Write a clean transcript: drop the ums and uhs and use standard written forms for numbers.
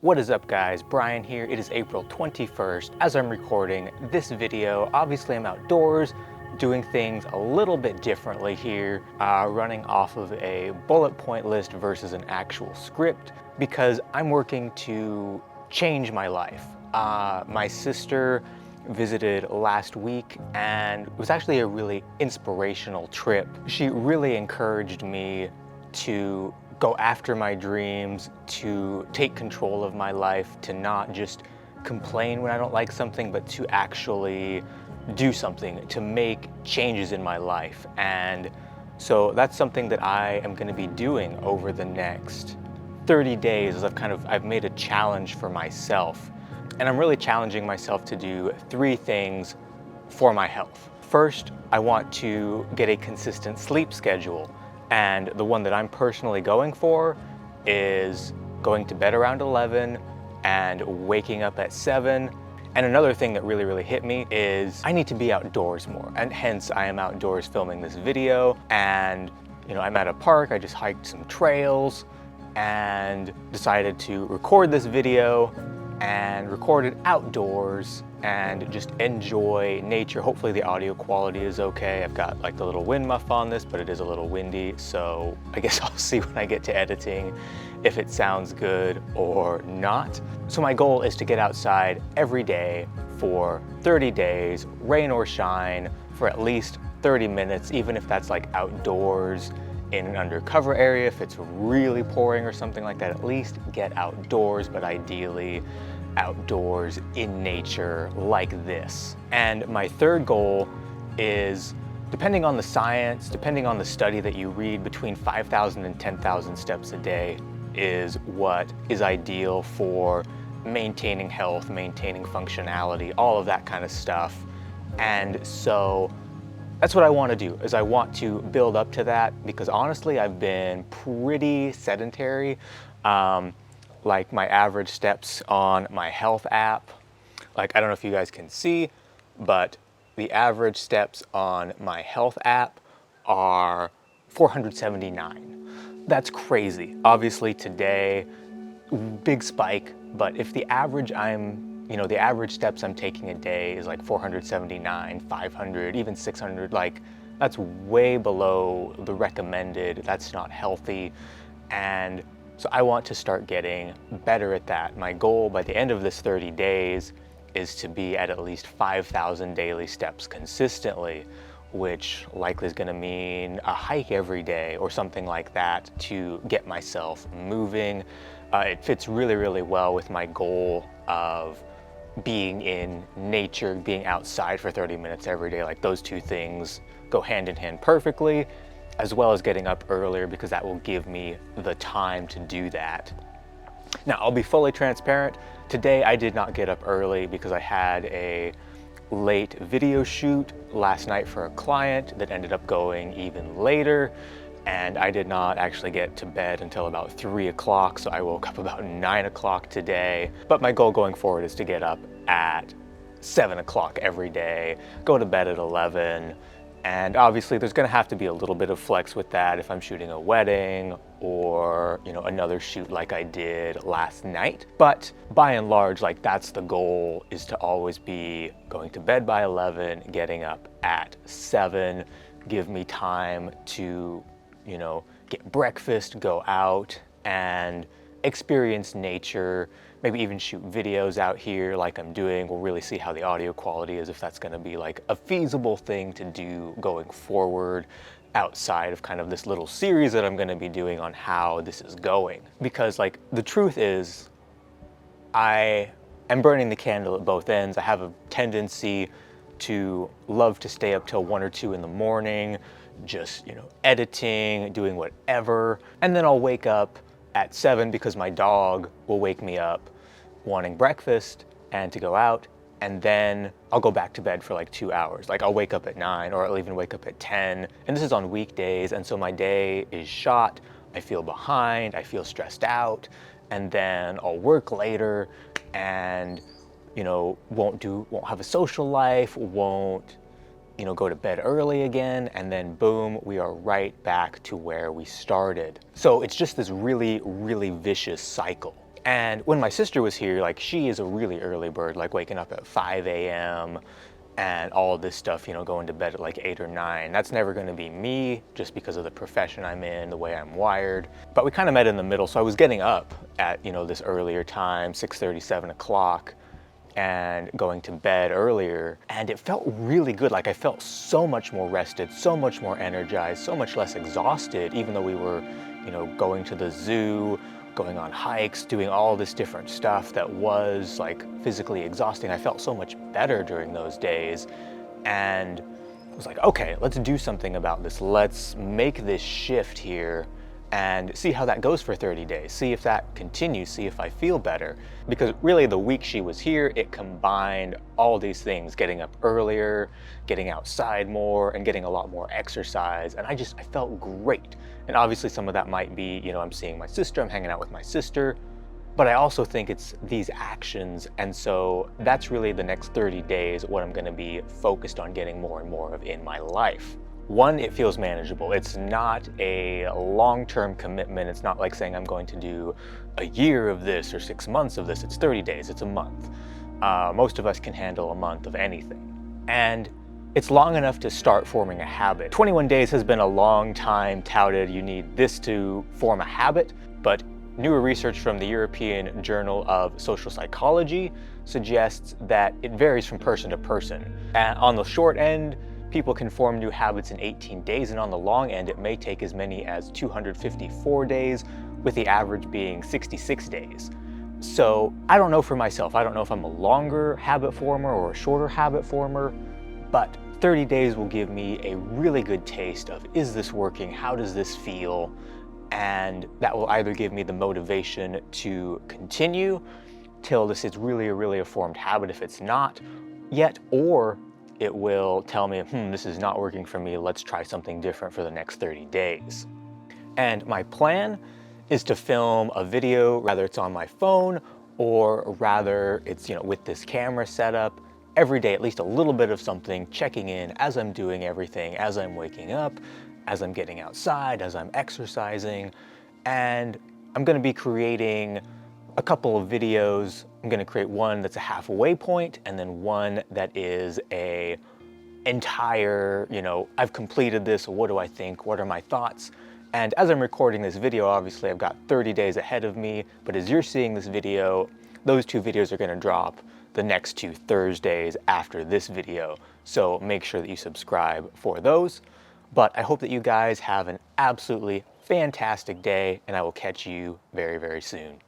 What is up guys, Brian here. It is April 21st. As I'm recording this video, obviously I'm outdoors doing things a little bit differently here, running off of a bullet point list versus an actual script because I'm working to change my life. My sister visited last week and it was actually a really inspirational trip. She really encouraged me to go after my dreams, to take control of my life, to not just complain when I don't like something, but to actually do something, to make changes in my life. And so that's something that I am going to be doing over the next 30 days as I've made a challenge for myself. And I'm really challenging myself to do 3 things for my health. First, I want to get a consistent sleep schedule. And the one that I'm personally going for is going to bed around 11 and waking up at 7. And another thing that really hit me is I need to be outdoors more. And hence I am outdoors filming this video. And I'm at a park, I just hiked some trails and decided to record this video and record it outdoors and just enjoy nature. Hopefully the audio quality is okay. I've got like the little wind muff on this, but it is a little windy, so I guess I'll see when I get to editing if it sounds good or not. So my goal is to get outside every day for 30 days, rain or shine, for at least 30 minutes, even if that's like outdoors in an undercover area. If it's really pouring or something like that, at least get outdoors, but ideally outdoors in nature like this. And my third goal is, depending on the science, depending on the study that you read, between 5,000 and 10,000 steps a day is what is ideal for maintaining health, maintaining functionality, all of that kind of stuff. And so that's what I want to do, is I want to build up to that, because honestly I've been pretty sedentary. Like my average steps on my health app, like I don't know if you guys can see, but the average steps on my health app are 479. That's crazy. Obviously today, big spike, but if the average the average steps I'm taking a day is like 479, 500, even 600, like that's way below the recommended. That's not healthy. And so I want to start getting better at that. My goal by the end of this 30 days is to be at least 5,000 daily steps consistently, which likely is going to mean a hike every day or something like that to get myself moving. It fits really well with my goal of being in nature, being outside for 30 minutes every day. Like those 2 things go hand in hand perfectly, as well as getting up earlier, because that will give me the time to do that. Now, I'll be fully transparent. Today I did not get up early because I had a late video shoot last night for a client that ended up going even later, and I did not actually get to bed until about 3 o'clock, so I woke up about 9 o'clock today. But my goal going forward is to get up at 7 o'clock every day, go to bed at 11, and obviously there's gonna have to be a little bit of flex with that if I'm shooting a wedding or another shoot like I did last night. But by and large, like that's the goal, is to always be going to bed by 11, getting up at 7, give me time to get breakfast, go out and experience nature, maybe even shoot videos out here like I'm doing. We'll really see how the audio quality is, if that's going to be like a feasible thing to do going forward outside of kind of this little series that I'm going to be doing on how this is going. Because like the truth is, I am burning the candle at both ends. I have a tendency to love to stay up till 1 or 2 in the morning, just editing, doing whatever, and then I'll wake up at 7 because my dog will wake me up wanting breakfast and to go out, and then I'll go back to bed for like 2 hours. Like I'll wake up at 9, or I'll even wake up at 10, and this is on weekdays, and so my day is shot. I feel behind, I feel stressed out, and then I'll work later and won't have a social life, won't go to bed early again, and then boom, we are right back to where we started. So it's just this really vicious cycle. And when my sister was here, like she is a really early bird, like waking up at 5 a.m. and all this stuff, you know, going to bed at like 8 or 9. That's never going to be me just because of the profession I'm in, the way I'm wired. But we kind of met in the middle. So I was getting up at, you know, this earlier time, 6:30, 7 o'clock, and going to bed earlier. And it felt really good. Like I felt so much more rested, so much more energized, so much less exhausted, even though we were, you know, going to the zoo, going on hikes, doing all this different stuff that was like physically exhausting. I felt so much better during those days. And I was like, okay, let's do something about this. Let's make this shift here and see how that goes for 30 days. See if that continues, see if I feel better. Because really the week she was here, it combined all these things, getting up earlier, getting outside more, and getting a lot more exercise. And I felt great. And obviously some of that might be, you know, I'm seeing my sister, I'm hanging out with my sister, but I also think it's these actions. And so that's really the next 30 days, what I'm gonna be focused on getting more and more of in my life. One, it feels manageable. It's not a long-term commitment. It's not like saying I'm going to do a year of this or 6 months of this. It's 30 days, it's a month. Most of us can handle a month of anything. And it's long enough to start forming a habit. 21 days has been a long time touted. You need this to form a habit, but newer research from the European Journal of Social Psychology suggests that it varies from person to person. And on the short end, people can form new habits in 18 days, and on the long end, it may take as many as 254 days, with the average being 66 days. So I don't know for myself. I don't know if I'm a longer habit former or a shorter habit former, but 30 days will give me a really good taste of, is this working? How does this feel? And that will either give me the motivation to continue till this is really a formed habit if it's not yet, or it will tell me, this is not working for me, let's try something different for the next 30 days. And my plan is to film a video, rather it's on my phone, or rather it's, you know, with this camera setup, every day, at least a little bit of something, checking in as I'm doing everything, as I'm waking up, as I'm getting outside, as I'm exercising. And I'm gonna be creating a couple of videos. I'm gonna create one that's a halfway point, and then one that is a entire, you know, I've completed this, what do I think, what are my thoughts? And as I'm recording this video, obviously I've got 30 days ahead of me, but as you're seeing this video, those two videos are gonna drop the next 2 Thursdays after this video. So make sure that you subscribe for those. But I hope that you guys have an absolutely fantastic day, and I will catch you very soon.